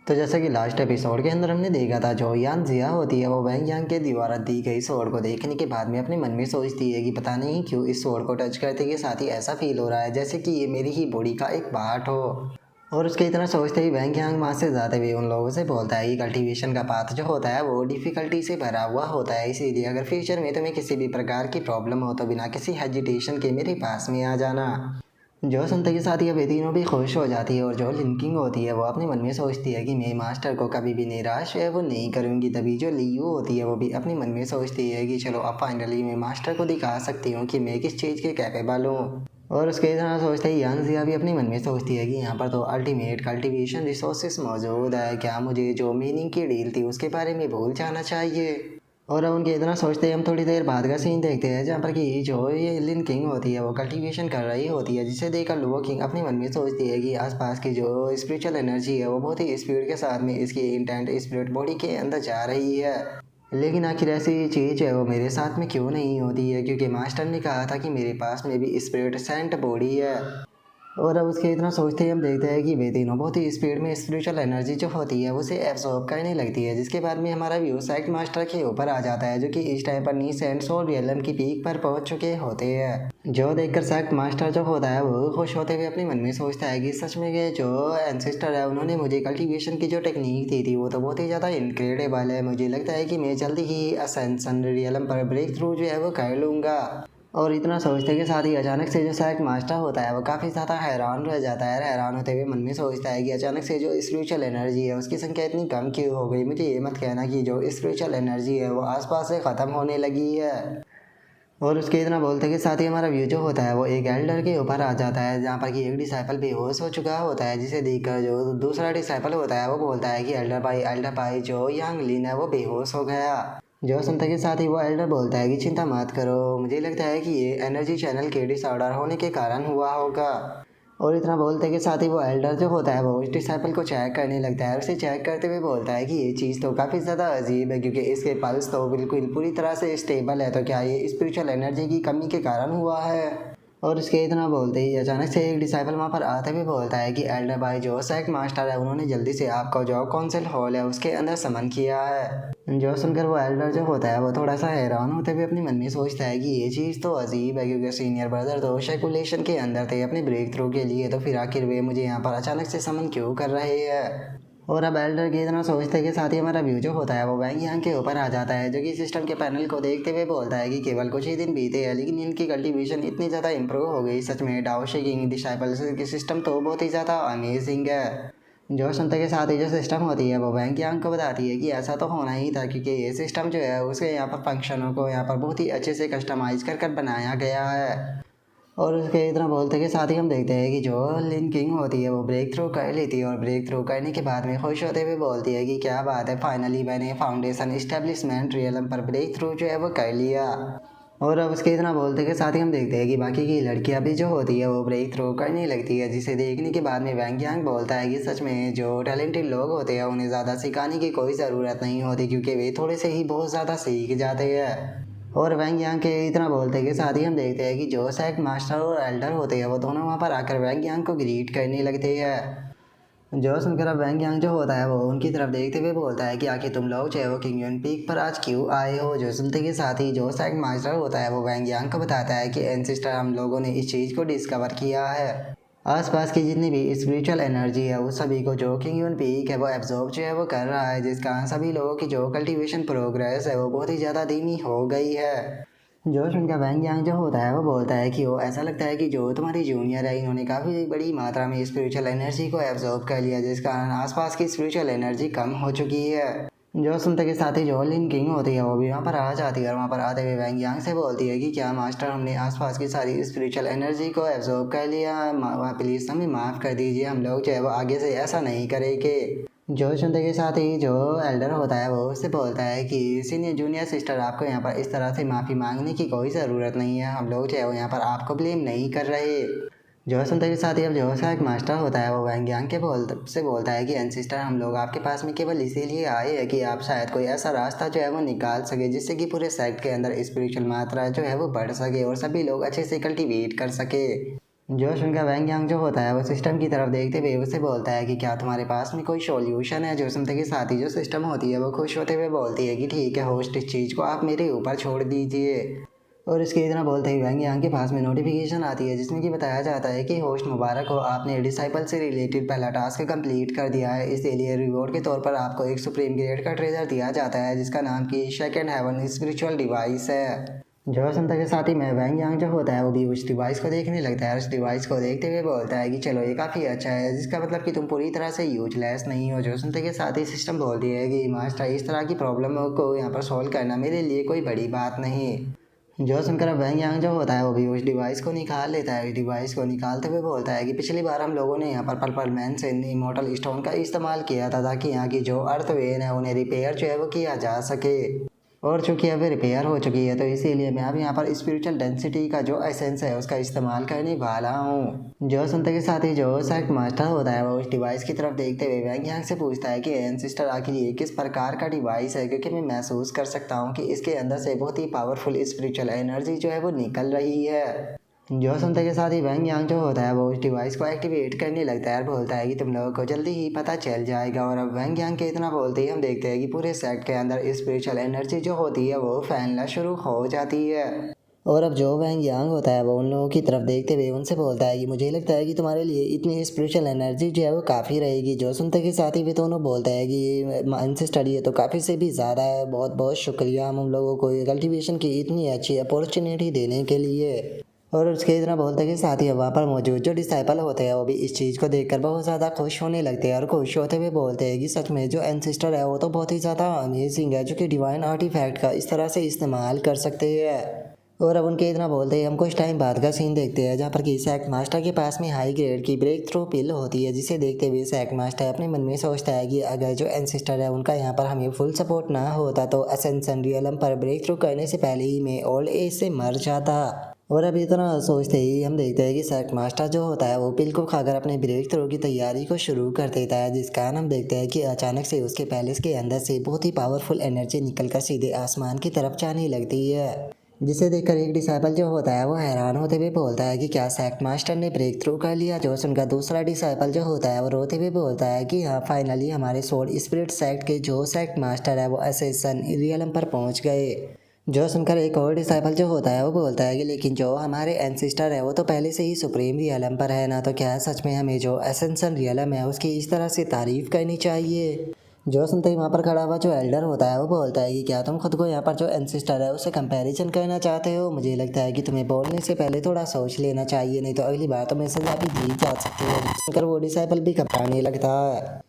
तो जैसा कि लास्ट एपिसोड के अंदर हमने देखा था, जो यान जिया होती है वो वैंग यांग के द्वारा दी गई स्वॉर्ड को देखने के बाद में अपने मन में सोचती है कि पता नहीं क्यों इस स्वॉर्ड को टच करते के साथ ही ऐसा फील हो रहा है जैसे कि ये मेरी ही बॉडी का एक पार्ट हो। और उसके इतना सोचते ही वैंग यांग वहाँ से जाते हुए उन लोगों से बोलता है कि कल्टीवेशन का पाथ जो होता है वो डिफिकल्टी से भरा हुआ होता है, इसीलिए अगर फ्यूचर में तुम्हें किसी भी प्रकार की प्रॉब्लम हो तो बिना किसी हेजिटेशन के मेरे पास में आ जाना। जो सुनते के साथ ही अब ये तीनों भी खुश हो जाती है और जो लिंकिंग होती है वो अपने मन में सोचती है कि मैं मास्टर को कभी भी निराश है वो नहीं करूँगी। तभी जो लियू होती है वो भी अपने मन में सोचती है कि चलो अब फाइनली मैं मास्टर को दिखा सकती हूँ कि मैं किस चीज़ के कैपेबल हूँ। और उसके तरह सोचते ही यांग जिया भी अपने मन में सोचती है कि यहाँ पर तो अल्टीमेट कल्टीवेशन रिसोर्सेस मौजूद है, क्या मुझे जो मीनिंग की डील थी उसके बारे में भूल जाना चाहिए। और अब उनके इतना सोचते हैं हम थोड़ी देर बाद का सीन देखते हैं जहाँ पर कि जो ये लिन किंग होती है वो कल्टीवेशन कर रही होती है, जिसे देखकर लुओ किंग अपने मन में सोचती है कि आसपास की जो स्पिरिचुअल एनर्जी है वो बहुत ही स्पीड के साथ में इसकी इंटेंट स्पिरिट बॉडी के अंदर जा रही है। लेकिन आखिर ऐसी चीज़ है वो मेरे साथ में क्यों नहीं होती है, क्योंकि मास्टर ने कहा था कि मेरे पास में भी स्पिरिट सेंट बॉडी है। और अब उसके इतना सोचते ही हम देखते हैं कि वे तीनों बहुत ही स्पीड में स्पिरिचुअल एनर्जी जो होती है उसे एब्जॉर्ब करने लगती है, जिसके बाद में हमारा व्यू सेक्ट मास्टर के ऊपर आ जाता है जो कि इस टाइम पर नीस एंड सोल रियलम की पीक पर पहुंच चुके होते हैं। जो देखकर सेक्ट मास्टर जो होता है वो खुश होते हुए अपने मन में सोचता है कि सच में ये जो एंसेस्टर है उन्होंने मुझे कल्टीवेशन की जो टेक्निक दी थी वो तो बहुत ही ज़्यादा इनक्रेडिबल है। मुझे लगता है कि मैं जल्दी ही असेंशन रियलम पर ब्रेक थ्रू जो है वो कर लूँगा। और इतना सोचते के साथ ही अचानक से जो सेक्ट मास्टर होता है वो काफ़ी ज़्यादा हैरान रह जाता है। हैरान होते हुए मन में सोचता है कि अचानक से जो स्पिरिचुअल एनर्जी है उसकी संख्या इतनी कम क्यों हो गई। मुझे ये मत कहना कि जो स्पिरिचुअल एनर्जी है वो आसपास से ख़त्म होने लगी है। और उसके इतना बोलते के साथ ही हमारा व्यू जो होता है वो एक एल्डर के ऊपर आ जाता है, जहाँ पर कि एक डिसाइपल बेहोश हो चुका होता है, जिसे देखकर जो दूसरा डिसाइपल होता है वो बोलता है कि एल्डर भाई जो यांग लिन है वो बेहोश हो गया। जो सुनते के साथ ही वो एल्डर बोलता है कि चिंता मत करो, मुझे लगता है कि ये एनर्जी चैनल के डिसऑर्डर होने के कारण हुआ होगा। और इतना बोलते के साथ ही वो एल्डर जो होता है वो उस डिसाइपल को चेक करने लगता है। उसे चेक करते हुए बोलता है कि ये चीज़ तो काफ़ी ज़्यादा अजीब है, क्योंकि इसके पल्स तो बिल्कुल पूरी तरह से स्टेबल है, तो क्या ये स्पिरिचुअल एनर्जी की कमी के कारण हुआ है। और उसके इतना बोलते ही अचानक से एक डिसाइपल वहाँ पर आते हुए बोलता है कि एल्डर भाई जो सेक्ट मास्टर है उन्होंने जल्दी से आपका जो काउंसिल हॉल है उसके अंदर समन किया है। जो सुनकर वो एल्डर जो होता है वो थोड़ा सा हैरान होते हुए अपने मन में सोचता है कि ये चीज़ तो अजीब है, क्योंकि सीनियर ब्रदर तो शेकुलेशन के अंदर थे अपने ब्रेक थ्रू के लिए, तो फिर आखिर वे मुझे यहाँ पर अचानक से समन क्यों कर रहे हैं। और अब एल्डर के इतना सोचते के साथ ही हमारा व्यू जो होता है वो वैंग यांग के ऊपर आ जाता है, जो कि सिस्टम के पैनल को देखते हुए बोलता है कि केवल कुछ ही दिन बीते हैं लेकिन इनकी कल्टीवेशन इतनी ज़्यादा इंप्रूव हो गई, सच में डाओ शेकिंग डिसाइपल्स की सिस्टम तो बहुत ही ज़्यादा अमेजिंग है। जो सुनते के साथ ही जो सिस्टम होती है वो वैंग यांग को बताती है कि ऐसा तो होना ही था, क्योंकि ये सिस्टम जो है उसके यहाँ पर फंक्शनों को यहाँ पर बहुत ही अच्छे से कस्टमाइज कर बनाया गया है। और उसके इतना बोलते के साथ ही हम देखते हैं कि जो लिन किंग होती है वो ब्रेक थ्रू कर लेती है, और ब्रेक थ्रू करने के बाद में खुश होते हुए बोलती है कि क्या बात है, फाइनली मैंने फाउंडेशन इस्टेब्लिशमेंट रियलम पर ब्रेक थ्रू जो है वो कर लिया। और अब उसके इतना बोलते के साथ ही हम देखते हैं कि बाकी की लड़कियां भी जो होती है वो ब्रेक थ्रू करने लगती है, जिसे देखने के बाद में वैंग यांग बोलता है कि सच में जो टैलेंटेड लोग होते हैं उन्हें ज़्यादा सिखाने की कोई ज़रूरत नहीं होती, क्योंकि वे थोड़े से ही बहुत ज़्यादा सीख जाते हैं। और वैंग यांग के इतना बोलते के साथ ही हम देखते हैं कि जो सेक्ट मास्टर और एल्डर होते हैं वो दोनों वहाँ पर आकर वैंग यांग को ग्रीट करने लगते हैं। जो सुनकर अब वैंग यांग जो होता है वो उनकी तरफ देखते हुए बोलता है कि आखिर तुम लोग जो है वो किंग यून पीक पर आज क्यों आए हो। जो सुनते के साथ ही जो सेक्ट मास्टर होता है वो वैंग यांग को बताता है कि एंसेस्टर हम लोगों ने इस चीज़ को डिस्कवर किया है, आसपास की जितनी भी स्पिरिचुअल एनर्जी है उस सभी को जो किंग यून पीक है वो एब्जॉर्ब जो है वो कर रहा है, जिस कारण सभी लोगों की जो कल्टीवेशन प्रोग्रेस है वो बहुत ही ज़्यादा धीमी हो गई है। जो सुनकर वैंग यांग जो होता है वो बोलता है कि वो ऐसा लगता है कि जो तुम्हारी जूनियर है इन्होंने काफ़ी बड़ी मात्रा में स्पिरिचुअल एनर्जी को एब्जॉर्ब कर लिया, जिस कारण आसपास की स्पिरिचुअल एनर्जी कम हो चुकी है। जो सुनते के साथ ही जो लिन किंग होती है वो भी वहाँ पर आ जाती है, और वहाँ पर आते हुए वैंग यांग से बोलती है कि क्या मास्टर हमने आसपास की सारी स्पिरिचुअल एनर्जी को एब्जॉर्ब कर लिया, प्लीज़ हमें माफ़ कर दीजिए, हम लोग जो है वो आगे से ऐसा नहीं करेंगे। जो सुनते के साथ ही जो एल्डर होता है वो उससे बोलता है कि सीनियर जूनियर सिस्टर आपको यहाँ पर इस तरह से माफ़ी मांगने की कोई ज़रूरत नहीं है, हम लोग जो है वो यहाँ पर आपको ब्लेम नहीं कर रहे। जो सुनते के साथ ही अब जो सा एक मास्टर होता है वो वैंग यांग के बोलता है कि एनसिस्टर हम लोग आपके पास में केवल इसीलिए आए हैं कि आप शायद कोई ऐसा रास्ता जो है वो निकाल सके जिससे कि पूरे सेक्ट के अंदर स्पिरिचुअल मात्रा जो है वो बढ़ सके और सभी लोग अच्छे से कल्टीवेट कर सके। जो सुनकर वैंग यांग जो होता है वो सिस्टम की तरफ देखते हुए उसे बोलता है कि क्या तुम्हारे पास में कोई सॉल्यूशन है। जो सुनते के साथ ही जो सिस्टम होती है वो खुश होते हुए बोलती है कि ठीक है होस्ट, इस चीज़ को आप मेरे ऊपर छोड़ दीजिए। और इसके इतना बोलते ही वैंग यांग के पास में नोटिफिकेशन आती है जिसमें कि बताया जाता है कि होस्ट मुबारक हो, आपने डिसाइपल से रिलेटेड पहला टास्क कंप्लीट कर दिया है। इसलिए रिवॉर्ड के तौर पर आपको एक सुप्रीम ग्रेड का ट्रेजर दिया जाता है जिसका नाम की सेकंड हेवन स्पिरिचुअल डिवाइस है। जो सुनता के साथ ही मैं वैंग यांग जो होता है वो भी उस डिवाइस को देखने लगता है। उस डिवाइस को देखते हुए बोलता है कि चलो ये काफ़ी अच्छा है, जिसका मतलब कि तुम पूरी तरह से यूजलेस नहीं हो। जो सुनते के साथ ही सिस्टम बोलती है कि मास्टर, इस तरह की प्रॉब्लम को यहाँ पर सॉल्व करना मेरे लिए कोई बड़ी बात नहीं। जो सुनकर अब वैंग यांग जो होता है वो भी उस डिवाइस को निकाल लेता है। डिवाइस को निकालते हुए बोलता है कि पिछली बार हम लोगों ने यहाँ पर पर्पल मैन से इमॉर्टल स्टोन का इस्तेमाल किया था ताकि यहाँ की जो अर्थ वेन है उन्हें रिपेयर जो है वो किया जा सके। और चूंकि अब रिपेयर हो चुकी है तो इसीलिए मैं अब यहाँ पर स्पिरिचुअल डेंसिटी का जो एसेंस है उसका इस्तेमाल करने वाला हूँ। जो सुनते के साथ ही जो सेक्ट मास्टर होता है वो उस डिवाइस की तरफ देखते हुए वैंग यांग से पूछता है कि एंसिस्टर आखिर ये किस प्रकार का डिवाइस है, क्योंकि मैं महसूस कर सकता हूँ कि इसके अंदर से बहुत ही पावरफुल स्पिरिचुअल एनर्जी जो है वो निकल रही है। जो सुनते के साथ ही वैंग यांग जो होता है वो उस डिवाइस को एक्टिवेट करने लगता है और बोलता है कि तुम लोगों को जल्दी ही पता चल जाएगा। और अब वैंग यांग के इतना बोलते ही हम देखते हैं कि पूरे सेट के अंदर स्पिरिचुअल एनर्जी जो होती है वो फैलना शुरू हो जाती है। और अब जो वैंग यांग होता है वो उन लोगों की तरफ देखते हुए उनसे बोलता है कि मुझे लगता है कि तुम्हारे लिए इतनी स्पिरिचुअल एनर्जी जो है वो काफ़ी रहेगी। जो सुनते के साथ ही वे दोनों बोलते हैं कि ये स्टडी है तो काफ़ी से भी ज़्यादा है, बहुत बहुत शुक्रिया हम लोगों को कल्टीवेशन की इतनी अच्छी अपॉर्चुनिटी देने के लिए। और उसके इतना बोलते कि साथ ही वहाँ पर मौजूद जो डिसाइपल होते हैं वो भी इस चीज़ को देखकर बहुत ज़्यादा खुश होने लगते हैं और खुश होते हुए बोलते हैं कि सच में जो एंसेस्टर है वो तो बहुत ही ज़्यादा अमेजिंग है, जो कि डिवाइन आर्टिफैक्ट का इस तरह से इस्तेमाल कर सकते हैं। और अब उनके इतना बोलते ही हम कुछ टाइम बाद का सीन देखते हैं जहाँ पर कि सैक मास्टर के पास में हाई ग्रेड की ब्रेक थ्रू पिल होती है, जिसे देखते हुए सैक मास्टर अपने मन में सोचता है कि अगर जो एंसेस्टर है उनका यहाँ पर हमें फुल सपोर्ट ना होता तो असेंशन रियलम पर ब्रेक थ्रू करने से पहले ही मैं ओल्ड एज से मर जाता। और अब इतना सोचते ही हम देखते हैं कि सैक मास्टर जो होता है वो पिल को खाकर अपने ब्रेक थ्रू की तैयारी को शुरू कर देता है, जिस कारण हम देखते हैं कि अचानक से उसके पैलेस के अंदर से बहुत ही पावरफुल एनर्जी निकलकर सीधे आसमान की तरफ जाने लगती है, जिसे देखकर एक डिसाइपल जो होता है वो हैरान होते हुए बोलता है कि क्या सैक्ट मास्टर ने ब्रेक थ्रू कर लिया। जो उनका दूसरा डिसाइपल जो होता है वो रोते हुए बोलता है कि हाँ, फाइनली हमारे सोल स्पिरिट सेक्ट के जो सेक्ट मास्टर है वो असेसन रियलम पर पहुंच गए। जो सुनकर एक और डिसाइपल जो होता है वो बोलता है कि लेकिन जो हमारे एंसिस्टर है वो तो पहले से ही सुप्रीम रियलम पर है ना, तो क्या सच में हमें जो एसेंशन रियलम है उसकी इस तरह से तारीफ करनी चाहिए। जो सुनते ही वहाँ पर खड़ा हुआ जो एल्डर होता है वो बोलता है कि क्या तुम खुद को यहाँ पर जो एंसिस्टर है उससे कंपैरिजन करना चाहते हो। मुझे लगता है कि तुम्हें बोलने से पहले थोड़ा सोच लेना चाहिए, नहीं तो अगली बार तुम्हें सजा भी दी जा सकती है। सुनकर वो डिसाइपल भी घबराने लगता है।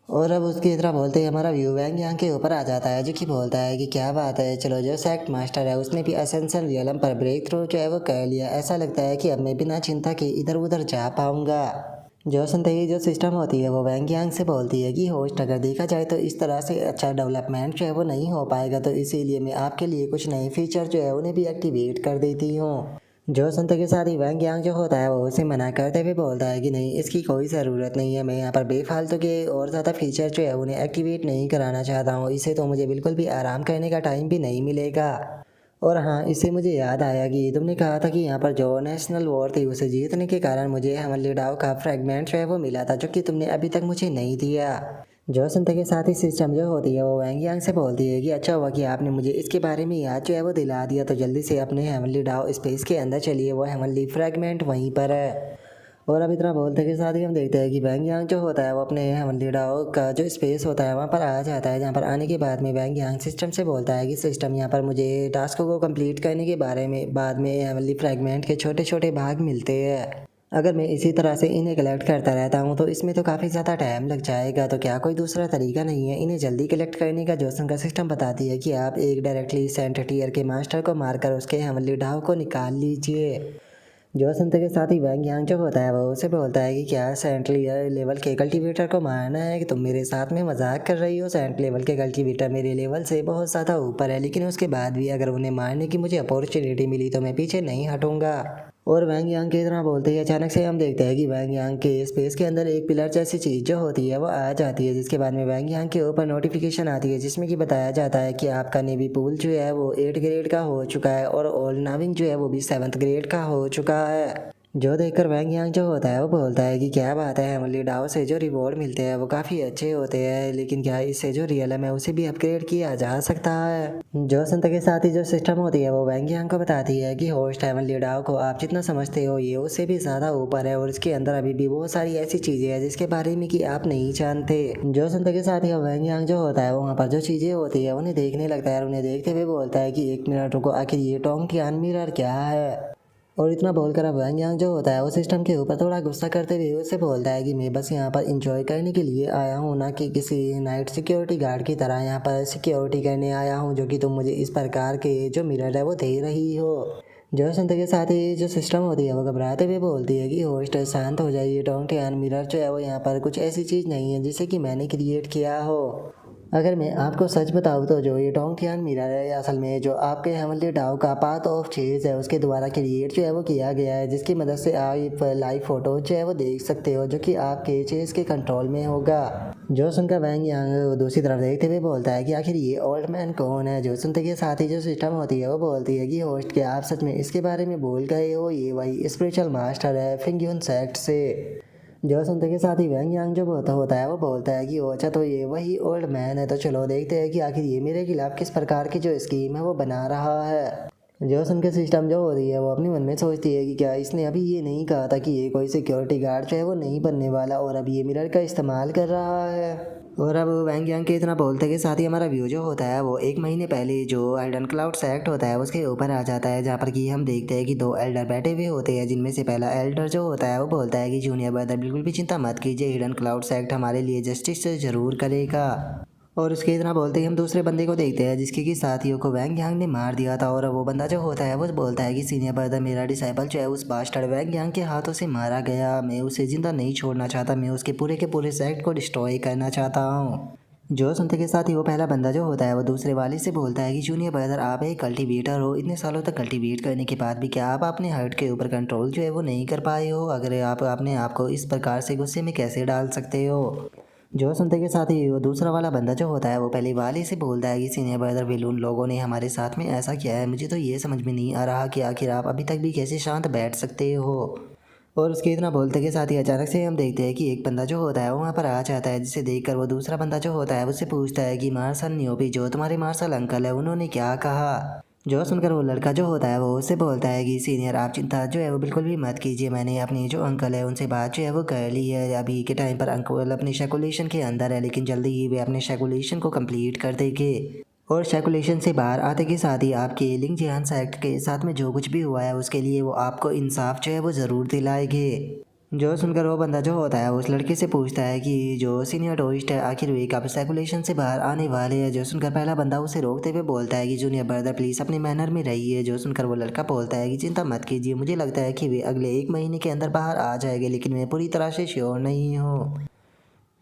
और अब उसकी तरह बोलते ही हमारा व्यू वैंग यहाँ के ऊपर आ जाता है, जो कि बोलता है कि क्या बात है, चलो जो सेक्ट मास्टर है उसने भी असेंशन रियलम पर ब्रेक थ्रू जो है वो कर लिया। ऐसा लगता है कि अब मैं बिना चिंता के इधर उधर जा पाऊंगा। जो सुनते ही जो सिस्टम होती है वो वैंग यांग से बोलती है कि होस्ट, अगर देखा जाए तो इस तरह से अच्छा डेवलपमेंट जो है वो नहीं हो पाएगा, तो इसीलिए मैं आपके लिए कुछ नए फीचर जो है उन्हें भी एक्टिवेट कर देती हूँ। जो सुनते के साथ ही वैंग यांग जो होता है वो उसे मना करते हुए बोलता है कि नहीं, इसकी कोई ज़रूरत नहीं है, मैं यहाँ पर बेफालतू के और ज़्यादा फीचर जो है उन्हें एक्टिवेट नहीं कराना चाहता हूँ। इससे तो मुझे बिल्कुल भी आराम करने का टाइम भी नहीं मिलेगा। और हाँ, इससे मुझे याद आया कि तुमने कहा था कि यहाँ पर जो नेशनल वॉर थी उसे जीतने के कारण मुझे हमले डाव का फ्रेगमेंट जो है वो मिला था, जो कि तुमने अभी तक मुझे नहीं दिया। जो सुनते के साथ ही सिस्टम जो होती है वो वैंग यांग से बोलती है कि अच्छा हुआ कि आपने मुझे इसके बारे में याद जो है वो दिला दिया, तो जल्दी से अपने हेवनली डाव स्पेस के अंदर चलिए, वो हेवनली फ्रेगमेंट वहीं पर है। और अब इतना बोलते के साथ ही हम देखते हैं कि वैंग यांग जो होता है वो अपने हेवनली डाव का जो स्पेस होता है वहाँ पर आ जाता है, जहाँ पर आने के बाद में वैंग यांग सिस्टम से बोलता है कि सिस्टम, यहाँ पर मुझे टास्क को कंप्लीट करने के बारे में बाद में हेवनली फ्रेगमेंट के छोटे छोटे भाग मिलते हैं। अगर मैं इसी तरह से इन्हें कलेक्ट करता रहता हूँ तो इसमें तो काफ़ी ज़्यादा टाइम लग जाएगा, तो क्या कोई दूसरा तरीका नहीं है इन्हें जल्दी कलेक्ट करने का। जोसन का सिस्टम बताती है कि आप एक डायरेक्टली सेंट टीयर के मास्टर को मारकर उसके हेवनली डाव को निकाल लीजिए। जो सुनते के साथ ही वैंग यांग जो होता है वो उसे बोलता है कि क्या सेंट लेवल के कल्टीवेटर को मारना है, कि तुम मेरे साथ में मजाक कर रही हो। सेंट लेवल के कल्टीवेटर मेरे लेवल से बहुत ज़्यादा ऊपर है, लेकिन उसके बाद भी अगर उन्हें मारने की मुझे अपॉर्चुनिटी मिली तो मैं पीछे नहीं हटूंगा। और वैंग यांग की तरह बोलते ही अचानक से हम देखते हैं कि वैंग यांग के स्पेस के अंदर एक पिलर जैसी चीज़ जो होती है वो आ जाती है, जिसके बाद में वैंग यांग के ऊपर नोटिफिकेशन आती है जिसमें कि बताया जाता है कि आपका नेवी पूल जो है वो 8 ग्रेड का हो चुका है और ऑल नाविंग जो है वो भी 7th ग्रेड का हो चुका है। जो देखकर वैंग यांग जो होता है वो बोलता है कि क्या बात है, हेवनली डाओ से जो रिवॉर्ड मिलते हैं वो काफ़ी अच्छे होते हैं, लेकिन क्या इससे जो रियल है उसे भी अपग्रेड किया जा सकता है। जो संत के साथ ही जो सिस्टम होती है वो वैंग यांग को बताती है कि होस्ट हेवनली डाओ को आप जितना समझते हो ये उससे भी ज़्यादा ऊपर है और इसके अंदर अभी भी बहुत सारी ऐसी चीज़ें हैं जिसके बारे में कि आप नहीं जानते। जो संत के साथ ही वैंग यांग जो होता है वहाँ पर जो चीज़ें होती है उन्हें देखने लगता है और उन्हें देखते हुए बोलता है कि 1 मिनट रुको, आखिर ये टोंग टियान मिरर क्या है। और इतना बोलकर अब वैंग यांग जो होता है वो सिस्टम के ऊपर थोड़ा गुस्सा करते हुए उससे बोलता है कि मैं बस यहाँ पर इंजॉय करने के लिए आया हूँ, ना कि किसी नाइट सिक्योरिटी गार्ड की तरह यहाँ पर सिक्योरिटी करने आया हूँ जो कि तुम मुझे इस प्रकार के जो मिरर है वो दे रही हो। जो सुनते के साथ ही जो सिस्टम होती है वो घबराते हुए बोलती है कि होस्ट शांत हो जाइए, डोंट यार मिरर जो है वो यहाँ पर कुछ ऐसी चीज़ नहीं है जिसे कि मैंने क्रिएट किया हो। अगर मैं आपको सच बताऊँ तो जो ये डोंट यार मिरर है असल में जो आपके हेवनली डाओ का पाथ ऑफ चेज है उसके द्वारा क्रिएट जो है वो किया गया है, जिसकी मदद से आप लाइव फोटो जो है वो देख सकते हो जो कि आपके चेज के कंट्रोल में होगा। जो सुनकर वैंग यांग दूसरी तरफ देखते हुए बोलता है कि आखिर ये ओल्ड मैन कौन है। जो सुनते के साथ ही जो सिस्टम होती है वो बोलती है कि होस्ट क्या आप सच में इसके बारे में भूल गए हो, ये वही स्पिरिचुअल मास्टर है फिंग्यून सेक्ट से। जो सुनते के साथ ही वैंग यांग जो होता है वो बोलता है कि ओ अच्छा तो ये वही ओल्ड मैन है, तो चलो देखते हैं कि आखिर ये मेरे खिलाफ किस प्रकार की जो स्कीम है वो बना रहा है। जो सुन के सिस्टम जो होती है वो अपने मन में सोचती है कि क्या इसने अभी ये नहीं कहा था कि ये कोई सिक्योरिटी गार्ड जो है वो नहीं बनने वाला और अब ये मिरर का इस्तेमाल कर रहा है। और अब वैंग यांग के इतना बोलते के साथ ही हमारा व्यू जो होता है वो 1 महीने पहले जो एल्डन क्लाउड सेक्ट होता है उसके ऊपर आ जाता है, जहाँ पर कि हम देखते हैं कि 2 एल्डर बैठे हुए होते हैं, जिनमें से पहला एल्डर जो होता है वो बोलता है कि जूनियर ब्रदर बिल्कुल भी चिंता मत कीजिए, हिडन क्लाउड सेक्ट हमारे लिए जस्टिस जरूर करेगा। और उसके इतना बोलते ही हम दूसरे बंदे को देखते हैं जिसके कि साथियों को वैंग यांग ने मार दिया था, और वो बंदा जो होता है वो बोलता है कि सीनियर ब्रदर मेरा डिसाइपल जो है उस बास्टर्ड वैंग यांग के हाथों से मारा गया, मैं उसे जिंदा नहीं छोड़ना चाहता, मैं उसके पूरे के पूरे सेक्ट को डिस्ट्रॉय करना चाहता हूँ। जो सुनते के साथ ही वो पहला बंदा जो होता है वो दूसरे वाले से बोलता है कि जूनियर ब्रदर आप एक कल्टीवेटर हो, इतने सालों तक कल्टीवेट करने के बाद भी क्या आप अपने हर्ट के ऊपर कंट्रोल जो है वो नहीं कर पाए हो, अगर आप अपने आप को इस प्रकार से गुस्से में कैसे डाल सकते हो। जो सुनते के साथ ही वो दूसरा वाला बंदा जो होता है वो पहले वाले से बोलता है कि सीनियर ब्रदर विल उन लोगों ने हमारे साथ में ऐसा किया है, मुझे तो ये समझ में नहीं आ रहा कि आखिर आप अभी तक भी कैसे शांत बैठ सकते हो। और उसके इतना बोलते के साथ ही अचानक से हम देखते हैं कि एक बंदा जो होता है वो वहाँ पर आ जाता है, जिसे देखकर वो दूसरा बंदा जो होता है उससे पूछता है कि मार्शल नियोपी जो तुम्हारे मार्शल अंकल है उन्होंने क्या कहा। जो सुनकर वो लड़का जो होता है वो उससे बोलता है कि सीनियर आप चिंता जो है वो बिल्कुल भी मत कीजिए, मैंने अपनी जो अंकल है उनसे बात जो है वो कर ली है, अभी के टाइम पर अंकल अपने शैकुलेशन के अंदर है, लेकिन जल्दी ही वे अपने शैकुलेशन को कंप्लीट कर देंगे। और शैकुलेशन से बाहर आते के साथ ही आपके लिंग जिहान सेक्ट के साथ में जो कुछ भी हुआ है उसके लिए वो आपको इंसाफ जो है वो ज़रूर दिलाएंगे। जो सुनकर वो बंदा जो होता है उस लड़के से पूछता है कि जो सीनियर टूरिस्ट है आखिर वे कब सर्कुलेशन से बाहर आने वाले हैं। जो सुनकर पहला बंदा उसे रोकते हुए बोलता है कि जूनियर ब्रदर प्लीज़ अपने मैनर में रहिए। जो सुनकर वो लड़का बोलता है कि चिंता मत कीजिए, मुझे लगता है कि वे अगले 1 महीने के अंदर बाहर आ जाएंगे, लेकिन मैं पूरी तरह से श्योर नहीं हूँ।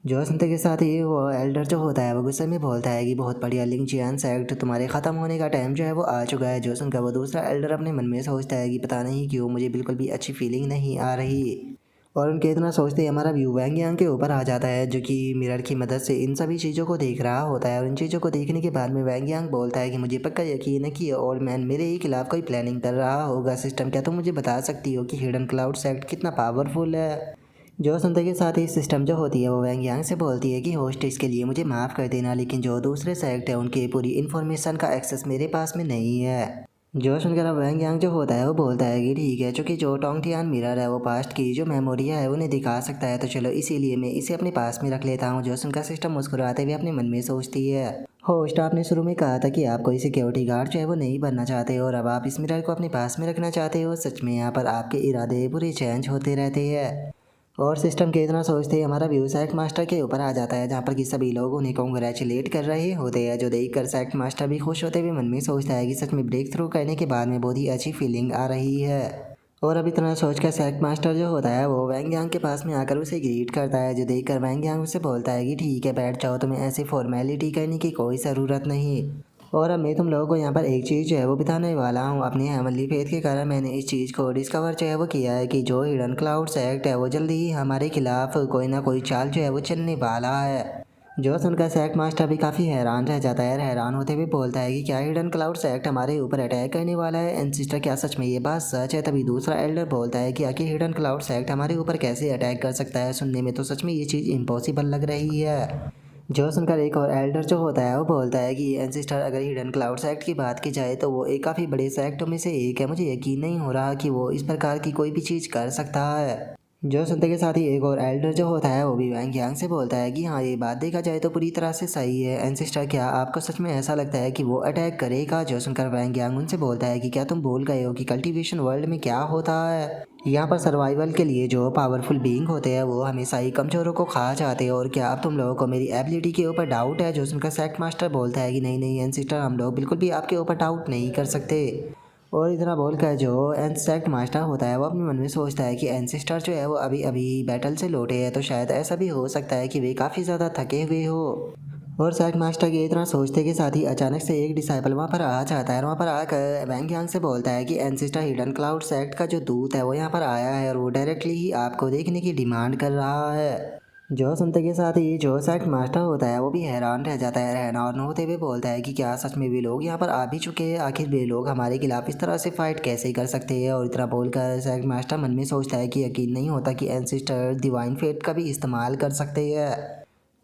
जो सुनते के साथ ही वो एल्डर जो होता है वो गुस्से में बोलता है कि बहुत बढ़िया लिंग जियान सेक्ट तुम्हारे ख़त्म होने का टाइम जो है वो आ चुका है। जो सुनकर वो दूसरा एल्डर अपने मन में सोचता है कि पता नहीं क्यों मुझे बिल्कुल भी अच्छी फीलिंग नहीं आ रही। और उनके इतना सोचते ही हमारा व्यू वैंग यांग के ऊपर आ जाता है, जो कि मिरर की मदद से इन सभी चीज़ों को देख रहा होता है। और इन चीज़ों को देखने के बाद में वैंग यांग बोलता है कि मुझे पक्का यकीन है कि ये ओल्ड मैन मेरे ही खिलाफ कोई प्लानिंग कर रहा होगा। सिस्टम क्या तुम मुझे बता सकती हो कि हिडन क्लाउड सेक्ट कितना पावरफुल है। जो सुनते के साथ ही सिस्टम जो होती है वो वैंग यांग से बोलती है कि होस्ट इसके लिए मुझे माफ़ कर देना, लेकिन जो दूसरे सेक्ट है उनकी पूरी इन्फॉर्मेशन का एक्सेस मेरे पास में नहीं है। जो सुनकर अब वैंग यांग जो होता है वो बोलता है कि ठीक है, चूँकि जो टोंगटियान मिरर है वो पास्ट की जो मेमोरिया है उन्हें दिखा सकता है, तो चलो इसीलिए मैं इसे अपने पास में रख लेता हूँ। जो सुनकर सिस्टम मुस्कुराते हुए अपने मन में सोचती है, होस्ट आपने शुरू में कहा था कि आप कोई सिक्योरिटी गार्ड जो है वो नहीं बनना चाहते और अब आप इस मिरर को अपने पास में रखना चाहते हो। सच में यहाँ पर आपके इरादे पूरे चेंज होते रहते हैं। और सिस्टम के इतना सोचते ही हमारा व्यू सेक्ट मास्टर के ऊपर आ जाता है, जहाँ पर कि सभी लोग उन्हें कॉन्ग्रेचुलेट कर रहे होते हैं। जो देखकर सेक्ट मास्टर भी खुश होते हुए मन में सोचता है कि सच में ब्रेक थ्रू करने के बाद में बहुत ही अच्छी फीलिंग आ रही है। और अब इतना सोचकर सेक्ट मास्टर जो होता है वो वैंग यांग के पास में आकर उसे ग्रीट करता है। जो देखकर वैंग यांग उसे बोलता है कि ठीक है बैठ जाओ, तुम्हें ऐसी फॉर्मेलिटी करने की कोई ज़रूरत नहीं। और अब मैं तुम लोगों को यहाँ पर एक चीज़ जो है वो बताने वाला हूँ। अपनी हेवनली फेथ के कारण मैंने इस चीज़ को डिस्कवर जो है वो किया है कि जो हिडन क्लाउड सेक्ट है वो जल्दी ही हमारे खिलाफ कोई ना कोई चाल जो है वो चलने वाला है। जो सुनकर सेक्ट मास्टर भी काफ़ी हैरान रह जाता है और हैरान होते हुए बोलता है कि क्या हिडन क्लाउड सेक्ट हमारे ऊपर अटैक करने वाला है। एंसिस्टर, क्या सच में ये बात सच है? तभी दूसरा एल्डर बोलता है कि आखिर हिडन क्लाउड सेक्ट हमारे ऊपर कैसे अटैक कर सकता है? सुनने में तो सच में ये चीज़ इम्पॉसिबल लग रही है। जो सुनकर एक और एल्डर जो होता है वो बोलता है कि एंसिस्टर, अगर हिडन क्लाउड सेक्ट की बात की जाए तो वो एक काफ़ी बड़े सेक्टों में से एक है। मुझे यकीन नहीं हो रहा कि वो इस प्रकार की कोई भी चीज़ कर सकता है। जो सुनते के साथ ही एक और एल्डर जो होता है वो भी वैंग यांग से बोलता है कि हाँ, ये बात देखा जाए तो पूरी तरह से सही है। एंसिस्टर, क्या आपको सच में ऐसा लगता है कि वो अटैक करेगा? जो सुनकर वैंग यांग उनसे बोलता है कि क्या तुम भूल गए हो कि कल्टीवेशन वर्ल्ड में क्या होता है? यहाँ पर सर्वाइवल के लिए जो पावरफुल बीइंग होते हैं वो हमेशा ही कमजोरों को खा जाते हैं। और क्या अब तुम लोगों को मेरी एबिलिटी के ऊपर डाउट है? जो सुनकर सेक्ट मास्टर बोलता है कि नहीं नहीं एंसिस्टर, हम लोग बिल्कुल भी आपके ऊपर डाउट नहीं कर सकते। और इतना बोलकर जो एंसेक्ट मास्टर होता है वो अपने मन में सोचता है कि एंसेस्टर जो है वो अभी अभी बैटल से लौटे हैं, तो शायद ऐसा भी हो सकता है कि वे काफ़ी ज़्यादा थके हुए हो। और सेक्ट मास्टर के इतना सोचते के साथ ही अचानक से एक डिसाइपल वहाँ पर आ जाता है और वहाँ पर आकर वैंग यांग से बोलता है कि एंसेस्टर, हिडन क्लाउड सेक्ट का जो दूत है वो यहाँ पर आया है और वो डायरेक्टली ही आपको देखने की डिमांड कर रहा है। जो सुनते के साथ ही जो सेक्ट मास्टर होता है वो भी हैरान रह जाता है। हैरान होते हुए बोलता है कि क्या सच में वे लोग यहाँ पर आ भी चुके हैं? आखिर वे लोग हमारे खिलाफ इस तरह से फाइट कैसे कर सकते हैं? और इतना बोलकर सेक्ट मास्टर मन में सोचता है कि यकीन नहीं होता कि एंसिस्टर डिवाइन फेट का भी इस्तेमाल कर सकते हैं।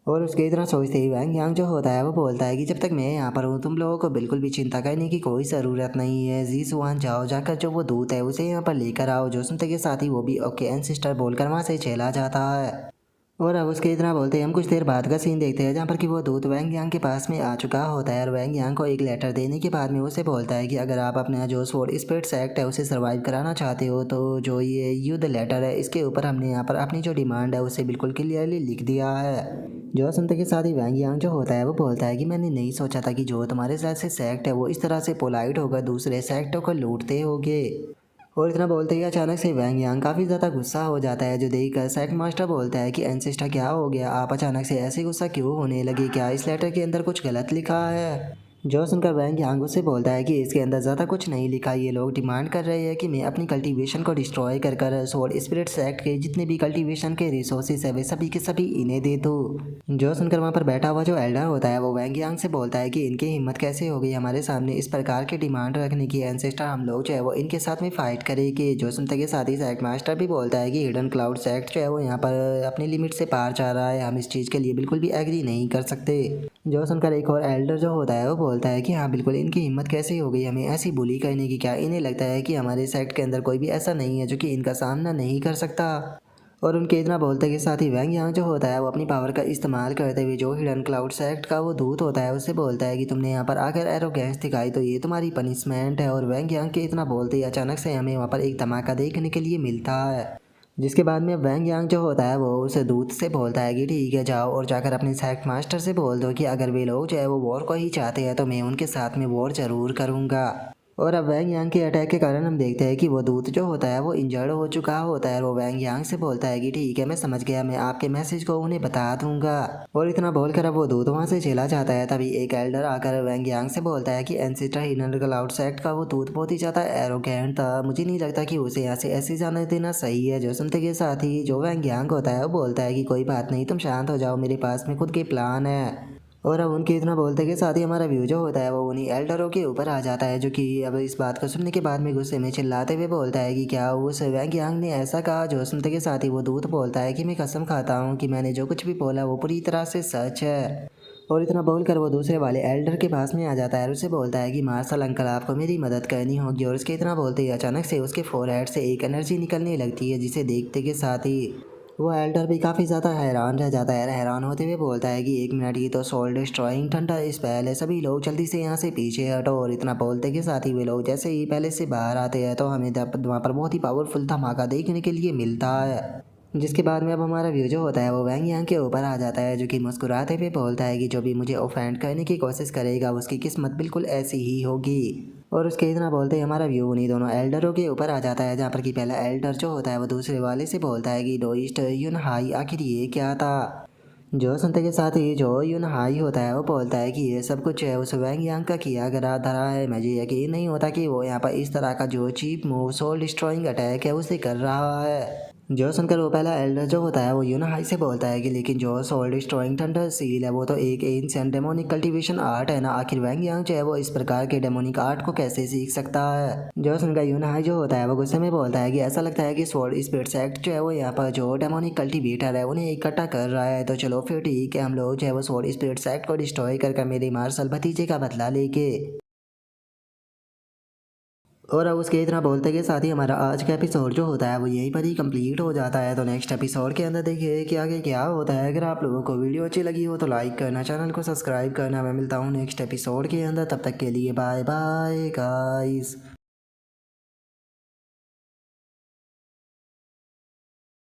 और उसके इतना सोचते ही वैंग यांग जो होता है वो बोलता है कि जब तक मैं यहाँ पर हूँ तुम लोगों को बिल्कुल भी चिंता करने की कोई ज़रूरत नहीं है। जी सुहान, जाओ जाकर जो वो दूत है उसे यहाँ पर लेकर आओ। जो सुनते के साथ ही वो भी ओके एंसिस्टर बोलकर वहाँ से चला जाता है। और अब उसके इतना बोलते ही हम कुछ देर बाद का सीन देखते हैं जहाँ पर कि वो दूत वैंग यांग के पास में आ चुका होता है और वैंग यांग को एक लेटर देने के बाद में उसे बोलता है कि अगर आप अपना जो स्वॉर्ड स्पिरिट सेक्ट है उसे सर्वाइव कराना चाहते हो तो जो ये युद्ध लेटर है इसके ऊपर हमने यहाँ पर अपनी जो डिमांड है उसे बिल्कुल क्लियरली लिख दिया है। जो सुनते के साथ ही वैंग यांग जो होता है वो बोलता है कि मैंने नहीं सोचा था कि जो तुम्हारे साथ से सेक्ट है वो इस तरह से पोलाइट होकर दूसरे सेक्टों को लूटते होगे। और इतना बोलते ही अचानक से वैंग यांग काफ़ी ज़्यादा गुस्सा हो जाता है, जो देखकर सेक्ट मास्टर बोलता है कि एंसेस्टर, क्या हो गया? आप अचानक से ऐसे गुस्सा क्यों होने लगे? क्या इस लेटर के अंदर कुछ गलत लिखा है? जो सुनकर वैंग यांग उससे बोलता है कि इसके अंदर ज़्यादा कुछ नहीं लिखा। ये लोग डिमांड कर रहे हैं कि मैं अपनी कल्टीवेशन को डिस्ट्रॉय कर कर स्वॉर्ड स्पिरिट सेक्ट के जितने भी कल्टीवेशन के रिसोर्सेज है वे सभी के सभी इन्हें दे दो। जो सुनकर वहाँ पर बैठा हुआ जो एल्डर होता है वो वैंग यांग से बोलता है कि इनकी हिम्मत कैसे हो गई हमारे सामने इस प्रकार की डिमांड रखने की? एंसेस्टर, हम लोग जो है वो इनके साथ में फाइट करेंगे। जो सुनते के साथ ही सेक्ट मास्टर भी बोलता है कि हिडन क्लाउड सेक्ट जो है वो यहाँ पर अपनी लिमिट से पार जा रहा है, हम इस चीज़ के लिए बिल्कुल भी एग्री नहीं कर सकते। जो सुनकर एक और एल्डर जो होता है वो बोलता है कि हाँ बिल्कुल, इनकी हिम्मत कैसे हो गई हमें ऐसी बुली करने की? क्या इन्हें लगता है कि हमारे सेक्ट के अंदर कोई भी ऐसा नहीं है जो कि इनका सामना नहीं कर सकता? और उनके इतना बोलते के साथ ही वैंग यांग जो होता है वो अपनी पावर का इस्तेमाल करते हुए जो हिडन क्लाउड सेक्ट का वो दूत होता है उससे बोलता है कि तुमने यहाँ पर आकर एरोगेंस दिखाई तो ये तुम्हारी पनिशमेंट है। और वैंग यांग के इतना बोलते ही अचानक से हमें वहाँ पर एक धमाका देखने के लिए मिलता है, जिसके बाद में वैंग यांग जो होता है वो उस दूत से बोलता है कि ठीक है, जाओ और जाकर अपने सेक्ट मास्टर से बोल दो कि अगर वे लोग जो है वो वॉर को ही चाहते हैं तो मैं उनके साथ में वॉर ज़रूर करूँगा। और अब वैंग यांग के अटैक के कारण हम देखते हैं कि वो दूत जो होता है वो इंजर्ड हो चुका होता है और वो वैंग यांग से बोलता है कि ठीक है, मैं समझ गया, मैं आपके मैसेज को उन्हें बता दूंगा। और इतना बोलकर अब वो दूत वहाँ से चला जाता है। तभी एक एल्डर आकर वैंग यांग से बोलता है कि एंसेस्टर, हिडन क्लाउड सेक्ट का वो दूत बहुत ही ज़्यादा एरोगेंट था, मुझे नहीं लगता कि उसे यहाँ से ऐसे जाने देना सही है। जो सुनते के साथ ही जो वैंग यांग होता है वो बोलता है कि कोई बात नहीं, तुम शांत हो जाओ, मेरे पास में खुद के प्लान है। और अब उनके इतना बोलते के साथ ही हमारा व्यू जो होता है वो उन्हीं एल्डरों के ऊपर आ जाता है, जो कि अब इस बात को सुनने के बाद में गुस्से में चिल्लाते हुए बोलता है कि क्या उस वैंग यांग ने ऐसा कहा? जो सुनते के साथ ही वो दूत बोलता है कि मैं कसम खाता हूँ कि मैंने जो कुछ भी बोला वो पूरी तरह से सच है। और इतना बोलकर वो दूसरे वाले एल्डर के पास में आ जाता है और उसे बोलता है कि मार्शल अंकल, आपको मेरी मदद करनी होगी। और उसके इतना बोलते ही अचानक से उसके फोरहेड से एक एनर्जी निकलने लगती है, जिसे देखते के साथ ही वो एल्डर भी काफ़ी ज़्यादा हैरान रह जाता है। हैरान होते हुए बोलता है कि एक मिनट, ये तो सोल डिस्ट्रॉइंग थंडर स्पेल है, सभी लोग जल्दी से यहाँ से पीछे हटो। और इतना बोलते के साथ ही वे लोग जैसे ही पहले से बाहर आते हैं तो हमें वहाँ पर बहुत ही पावरफुल धमाका देखने के लिए मिलता है, जिसके बाद में अब हमारा व्यू जो होता है वो वैंग यांग के ऊपर आ जाता है, जो कि मुस्कुराते हुए बोलता है कि जो भी मुझे ऑफेंड करने की कोशिश करेगा उसकी किस्मत बिल्कुल ऐसी ही होगी। और उसके इतना बोलते ही हमारा व्यू उन्हीं दोनों एल्डरों के ऊपर आ जाता है, जहाँ पर कि पहला एल्डर जो होता है वो दूसरे वाले से बोलता है कि डोइस्ट यून हाई, आखिर ये क्या था? जो सुनते के साथ ही जो यून हाई होता है वो बोलता है कि ये सब कुछ है उस वैंग यांग का किया करा धरा है, मुझे यकीन नहीं होता कि वो यहाँ पर इस तरह का जो cheap move soul destroying attack है उसे कर रहा है। जो सुनकर वो पहला एल्डर जो होता है वो यूनाहाई से बोलता है कि लेकिन जो सोल डिस्ट्रॉइंग थंडर सील है वो तो एक एंशिएंट डेमोनिक कल्टीवेशन आर्ट है ना, आखिर वैंग यांग जो है वो इस प्रकार के डेमोनिक आर्ट को कैसे सीख सकता है। जो सुनकर यूनाहाई जो होता है वो गुस्से में बोलता है कि ऐसा लगता है कि सोल स्पिरिट्स एक्ट जो है वो यहाँ पर जो डेमोनिक कल्टीवेटर है उन्हें इकट्ठा कर रहा है, तो चलो फिर ठीक है, हम लोग जो है वो सोल स्पिरिट्स एक्ट को डिस्ट्रॉय कर मेरे मार्शल भतीजे का बदला लेके। और अब उसके इतना बोलते के साथ ही हमारा आज का एपिसोड जो होता है वो यहीं पर ही कंप्लीट हो जाता है। तो नेक्स्ट एपिसोड के अंदर देखिए कि आगे क्या होता है। अगर आप लोगों को वीडियो अच्छी लगी हो तो लाइक करना, चैनल को सब्सक्राइब करना। मैं मिलता हूँ नेक्स्ट एपिसोड के अंदर, तब तक के लिए बाय बाय गाइस।